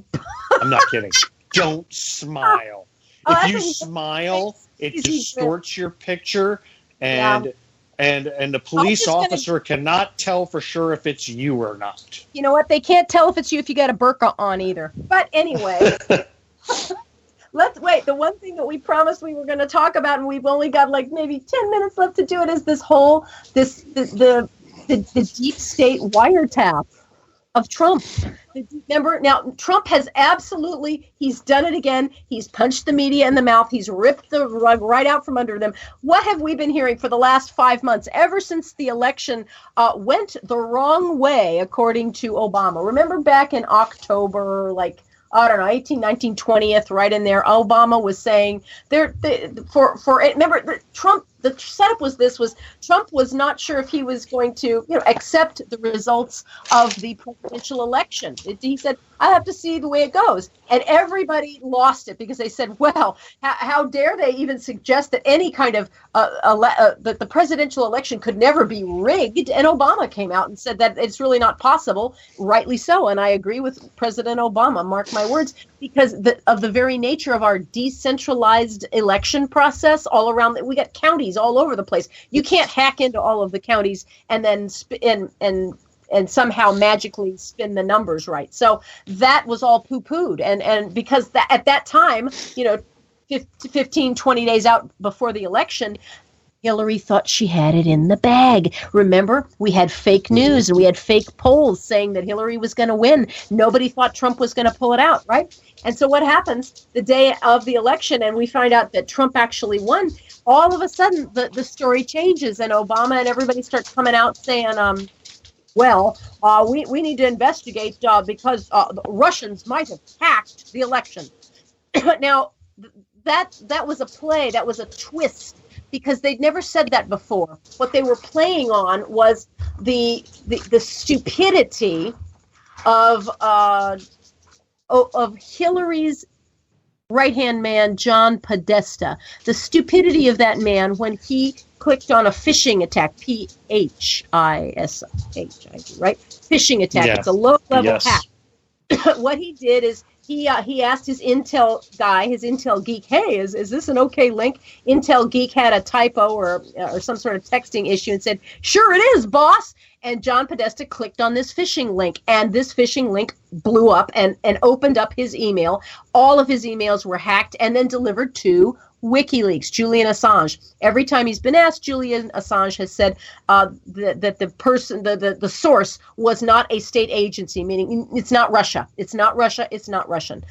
I'm not kidding. Don't smile. If you smile, it distorts your picture, and the police officer cannot tell for sure if it's you or not. You know what? They can't tell if it's you if you got a burqa on either. But anyway, let's wait. The one thing that we promised we were going to talk about, and we've only got like maybe 10 minutes left to do it, is the deep state wiretap of Trump. Remember, now Trump has he's done it again. He's punched the media in the mouth. He's ripped the rug right out from under them. What have we been hearing for the last 5 months, ever since the election went the wrong way, according to Obama? Remember back in October, 18, 19, 20th, right in there, Obama was saying remember Trump, the setup was Trump was not sure if he was going to, accept the results of the presidential election. He said, I have to see the way it goes. And everybody lost it because they said, well, how dare they even suggest that any kind of, that the presidential election could never be rigged. And Obama came out and said that it's really not possible, rightly so. And I agree with President Obama, mark my words, because of the very nature of our decentralized election process all around. We got counties all over the place. You can't hack into all of the counties and then and somehow magically spin the numbers right. So that was all poo-pooed. And because at that time, 15, 20 days out before the election, Hillary thought she had it in the bag. Remember, we had fake news and we had fake polls saying that Hillary was going to win. Nobody thought Trump was going to pull it out, right? And so what happens the day of the election, and we find out that Trump actually won, all of a sudden the story changes, and Obama and everybody starts coming out saying, we need to investigate because the Russians might have hacked the election. Now, that was a play, that was a twist, because they'd never said that before. What they were playing on was the stupidity of Hillary's right-hand man, John Podesta. The stupidity of that man when he clicked on a phishing attack, Phishing, right? Phishing attack. Yes. It's a low-level hack. What he did is he asked his Intel guy, his Intel geek, hey, is this an okay link? Intel geek had a typo or some sort of texting issue and said, sure it is, boss. And John Podesta clicked on this phishing link, and this phishing link blew up and opened up his email. All of his emails were hacked and then delivered to WikiLeaks, Julian Assange. Every time he's been asked, Julian Assange has said that the person, the source was not a state agency, meaning it's not Russia. It's not Russia. It's not Russian.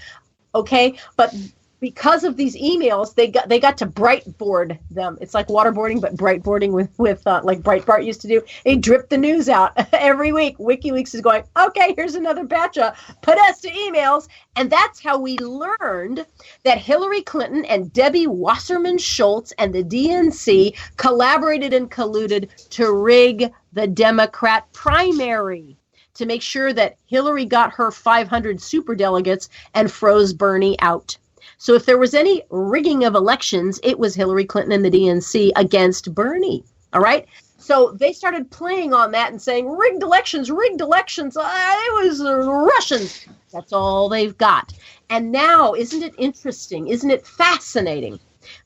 Okay, but because of these emails, they got to Breitboard them. It's like waterboarding, but Breitboarding with like Breitbart used to do. They drip the news out every week. WikiLeaks is going, okay, here's another batch of Podesta emails. And that's how we learned that Hillary Clinton and Debbie Wasserman Schultz and the DNC collaborated and colluded to rig the Democrat primary to make sure that Hillary got her 500 superdelegates and froze Bernie out. So if there was any rigging of elections, it was Hillary Clinton and the DNC against Bernie. All right. So they started playing on that and saying rigged elections. It was the Russians. That's all they've got. And now, isn't it interesting? Isn't it fascinating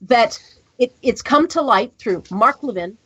that it's come to light through Mark Levin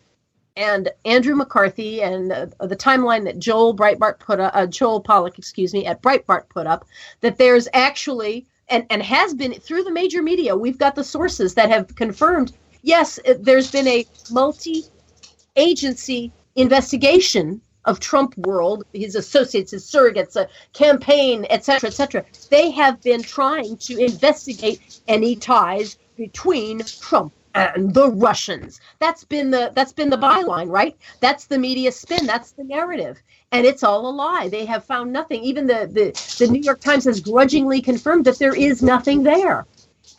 and Andrew McCarthy and the timeline that Joel Pollock, at Breitbart put up, that there's actually and has been through the major media. We've got the sources that have confirmed, yes, there's been a multi-agency investigation of Trump world, his associates, his surrogates, a campaign, et cetera, et cetera. They have been trying to investigate any ties between Trump and the Russians. That's been the byline, right? That's the media spin. That's the narrative. And it's all a lie. They have found nothing. Even the New York Times has grudgingly confirmed that there is nothing there.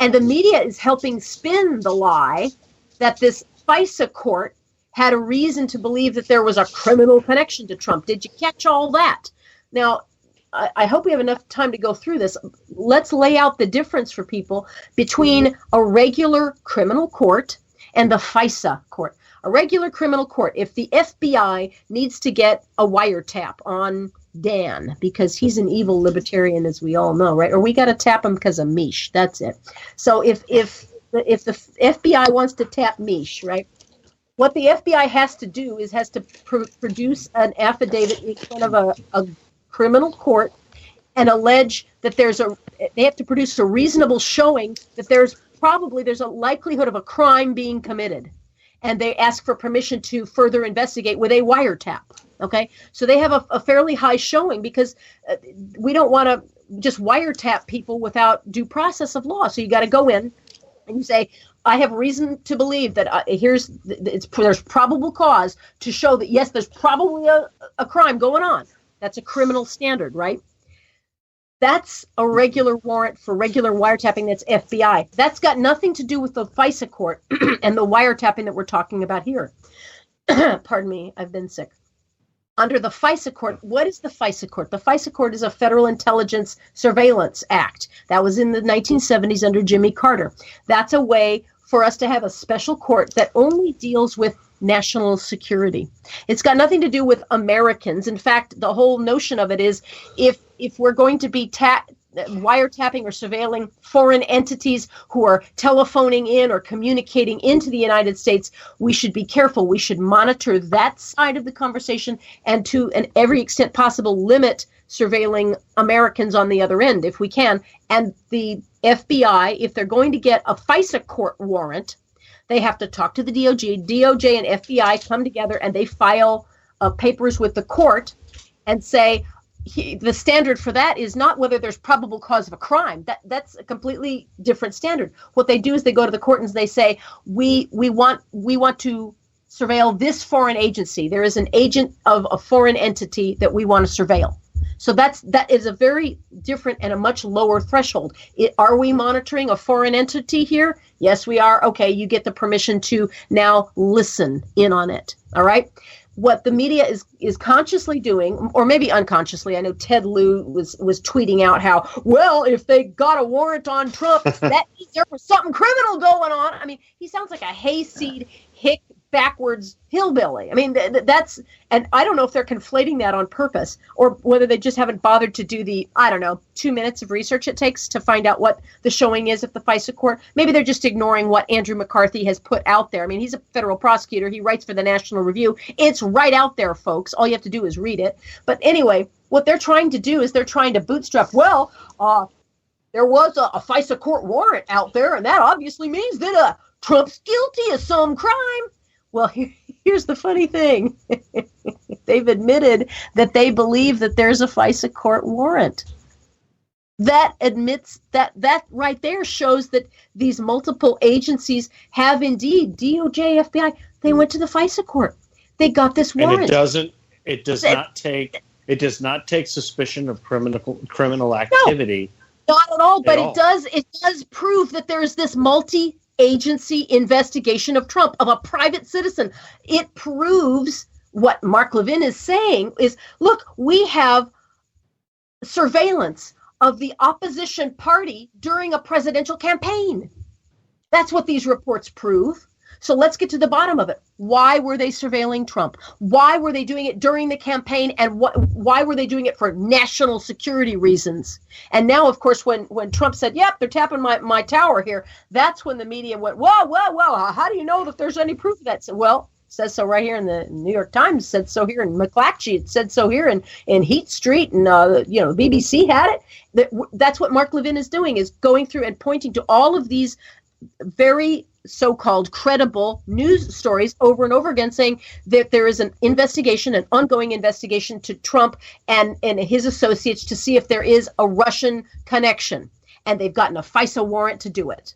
And the media is helping spin the lie that this FISA court had a reason to believe that there was a criminal connection to Trump. Did you catch all that? Now, I hope we have enough time to go through this. Let's lay out the difference for people between a regular criminal court and the FISA court. A regular criminal court, if the FBI needs to get a wiretap on Dan because he's an evil libertarian, as we all know, right? Or we got to tap him because of Mish. That's it. So if the FBI wants to tap Mish, right? What the FBI has to do is has to produce an affidavit in front of a criminal court and allege that they have to produce a reasonable showing that there's a likelihood of a crime being committed. And they ask for permission to further investigate with a wiretap. Okay, so they have a fairly high showing because we don't want to just wiretap people without due process of law. So you got to go in and you say, I have reason to believe that there's probable cause to show that, yes, there's probably a crime going on. That's a criminal standard, right? That's a regular warrant for regular wiretapping. That's FBI. That's got nothing to do with the FISA court and the wiretapping that we're talking about here. Pardon me, I've been sick. Under the FISA court, what is the FISA court? The FISA court is a Federal Intelligence Surveillance Act. That was in the 1970s under Jimmy Carter. That's a way for us to have a special court that only deals with national security. It's got nothing to do with Americans. In fact, the whole notion of it is if we're going to be wiretapping or surveilling foreign entities who are telephoning in or communicating into the United States, we should be careful. We should monitor that side of the conversation and to every extent possible limit surveilling Americans on the other end if we can. And the FBI, if they're going to get a FISA court warrant, they have to talk to the DOJ. DOJ and FBI come together and they file papers with the court and say the standard for that is not whether there's probable cause of a crime. That's a completely different standard. What they do is they go to the court and they say we want to surveil this foreign agency. There is an agent of a foreign entity that we want to surveil. So that is a very different and a much lower threshold. Are we monitoring a foreign entity here? Yes, we are. Okay, you get the permission to now listen in on it. All right. What the media is consciously doing, or maybe unconsciously, I know Ted Lieu was tweeting out how, well, if they got a warrant on Trump, that means there was something criminal going on. I mean, he sounds like a hayseed hick backwards hillbilly. I mean, that's, and I don't know if they're conflating that on purpose or whether they just haven't bothered to do the, 2 minutes of research it takes to find out what the showing is at the FISA court. Maybe they're just ignoring what Andrew McCarthy has put out there. I mean, he's a federal prosecutor. He writes for the National Review. It's right out there, folks. All you have to do is read it. But anyway, what they're trying to do is they're trying to bootstrap, there was a FISA court warrant out there, and that obviously means that Trump's guilty of some crime. Well, here's the funny thing. They've admitted that they believe that there's a FISA court warrant. That admits that right there shows that these multiple agencies have indeed, DOJ, FBI, they went to the FISA court. They got this warrant. And it does not take suspicion of criminal activity. No, not at all, but it does prove that there's this multi-agency investigation of Trump, of a private citizen. It proves what Mark Levin is saying is, look, we have surveillance of the opposition party during a presidential campaign. That's what these reports prove. So let's get to the bottom of it. Why were they surveilling Trump? Why were they doing it during the campaign? And why were they doing it for national security reasons? And now, of course, when Trump said, yep, they're tapping my tower here, that's when the media went, well, how do you know that there's any proof of that? So, well, it says so right here in the New York Times, said so here in McClatchy, it said so here in Heat Street, and BBC had it. That's what Mark Levin is doing, is going through and pointing to all of these very so-called credible news stories over and over again, saying that there is an ongoing investigation to Trump and his associates to see if there is a Russian connection. And they've gotten a FISA warrant to do it.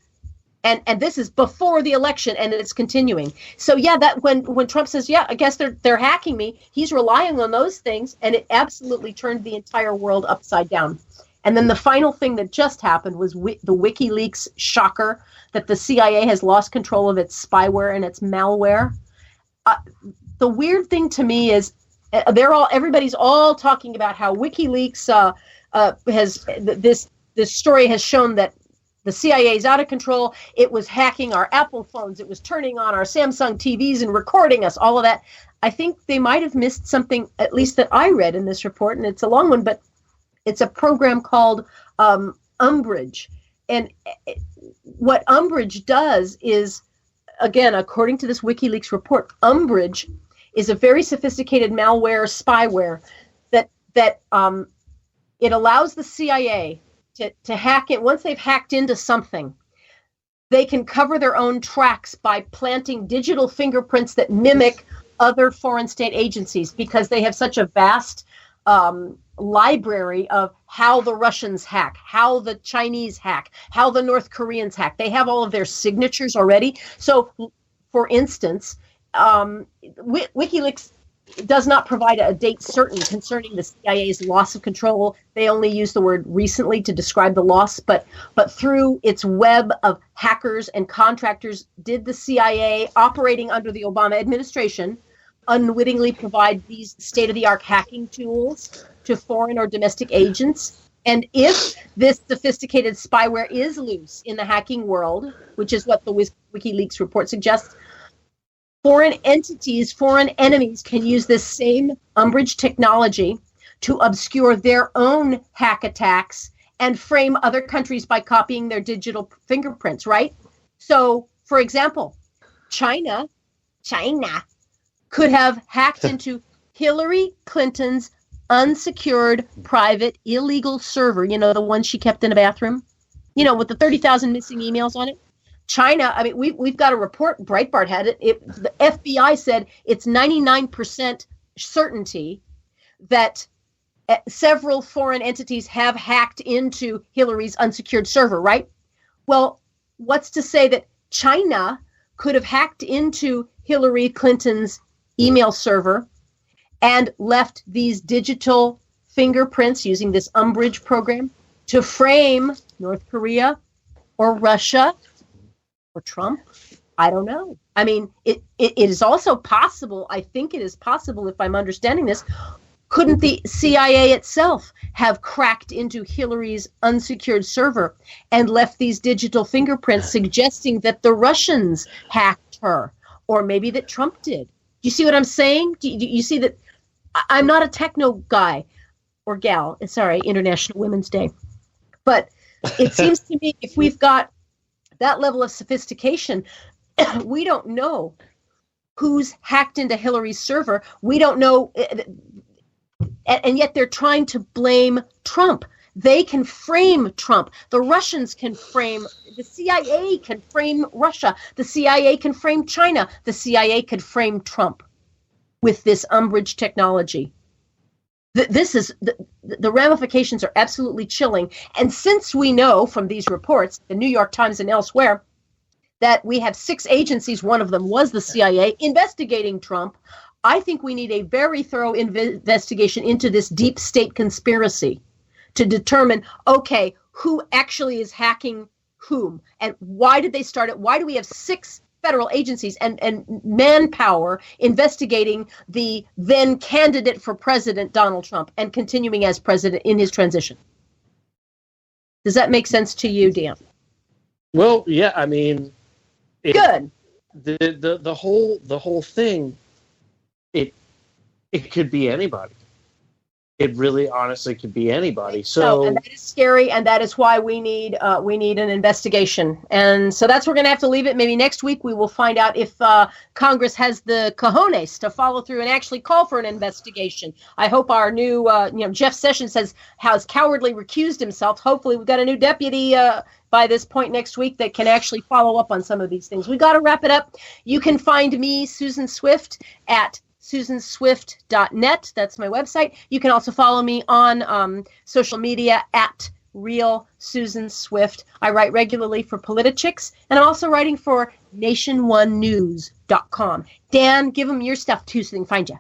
And this is before the election, and it's continuing. So yeah, that when Trump says, yeah, I guess they're hacking me, he's relying on those things, and it absolutely turned the entire world upside down. And then the final thing that just happened was the WikiLeaks shocker that the CIA has lost control of its spyware and its malware. The weird thing to me is everybody's all talking about how WikiLeaks has this story has shown that the CIA is out of control. It was hacking our Apple phones. It was turning on our Samsung TVs and recording us, all of that. I think they might have missed something, at least that I read in this report, and it's a long one, but it's a program called Umbrage. And what Umbrage does is, again, according to this WikiLeaks report, Umbrage is a very sophisticated malware, spyware that it allows the CIA to hack it. Once they've hacked into something, they can cover their own tracks by planting digital fingerprints that mimic other foreign state agencies, because they have such a vast library of how the Russians hack, how the Chinese hack, how the North Koreans hack. They have all of their signatures already. So, for instance, WikiLeaks does not provide a date certain concerning the CIA's loss of control. They only use the word recently to describe the loss, but through its web of hackers and contractors, did the CIA, operating under the Obama administration, unwittingly provide these state-of-the-art hacking tools to foreign or domestic agents? And if this sophisticated spyware is loose in the hacking world, which is what the WikiLeaks report suggests, foreign entities, foreign enemies can use this same Umbrage technology to obscure their own hack attacks and frame other countries by copying their digital fingerprints, right? So, for example, China could have hacked into Hillary Clinton's unsecured, private, illegal server, the one she kept in a bathroom, with the 30,000 missing emails on it. China, I mean, we've got a report, Breitbart had it. The FBI said it's 99% certainty that several foreign entities have hacked into Hillary's unsecured server, right? Well, what's to say that China could have hacked into Hillary Clinton's email server and left these digital fingerprints using this Umbrage program to frame North Korea or Russia or Trump? I don't know. I mean, it is also possible, I think it is possible, if I'm understanding this, couldn't the CIA itself have cracked into Hillary's unsecured server and left these digital fingerprints suggesting that the Russians hacked her? or maybe that Trump did. Do you see what I'm saying? Do you see that? I'm not a techno guy or gal. Sorry, International Women's Day. But it seems to me if we've got that level of sophistication, we don't know who's hacked into Hillary's server. We don't know, and yet they're trying to blame Trump. They can frame Trump. The Russians can frame, the CIA can frame Russia. The CIA can frame China. The CIA could frame Trump with this umbrage technology. This is, the ramifications are absolutely chilling. And since we know from these reports, the New York Times and elsewhere, that we have 6 agencies, one of them was the CIA, investigating Trump, I think we need a very thorough investigation into this deep state conspiracy to determine, okay, who actually is hacking whom, and why did they start it? Why do we have 6 federal agencies and manpower investigating the then candidate for president, Donald Trump, and continuing as president in his transition? Does that make sense to you, Dan? Well, yeah, I mean, good. The whole thing, it could be anybody. It really, honestly, could be anybody. So, and that is scary, and that is why we need an investigation. And so that's where we're going to have to leave it. Maybe next week we will find out if Congress has the cojones to follow through and actually call for an investigation. I hope our new, Jeff Sessions has cowardly recused himself. Hopefully we've got a new deputy by this point next week that can actually follow up on some of these things. We got to wrap it up. You can find me, Susan Swift, at susanswift.net. That's my website. You can also follow me on social media at Real Susan Swift. I write regularly for Politichicks, and I'm also writing for nationonenews.com. Dan, give them your stuff too so they can find you.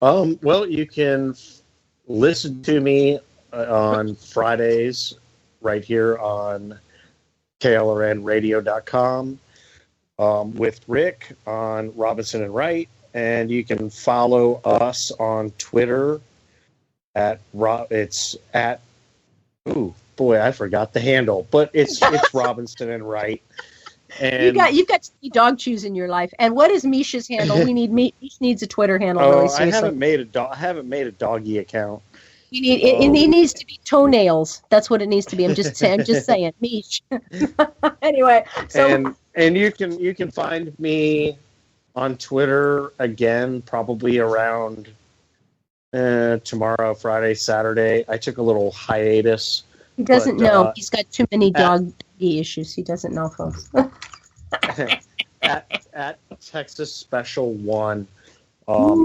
Well, you can listen to me on Fridays right here on KLRNRadio.com with Rick on Robinson and Wright. And you can follow us on Twitter I forgot the handle, but it's Robinson and Wright. And you've got dog chews in your life. And what is Misha's handle? Mish needs a Twitter handle. Really seriously. I haven't made a doggy account. It needs to be toenails. That's what it needs to be. I'm just saying, Mish. Anyway, so and you can find me on Twitter again, probably around tomorrow, Friday, Saturday. I took a little hiatus. He doesn't know. He's got too many doggy issues. He doesn't know, folks. at Texas Special 1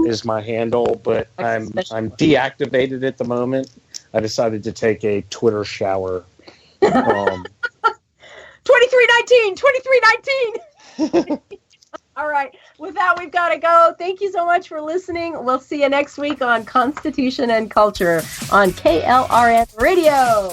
is my handle, but I'm deactivated at the moment. I decided to take a Twitter shower. 2319. All right. With that, we've got to go. Thank you so much for listening. We'll see you next week on Constitution and Culture on KLRN Radio.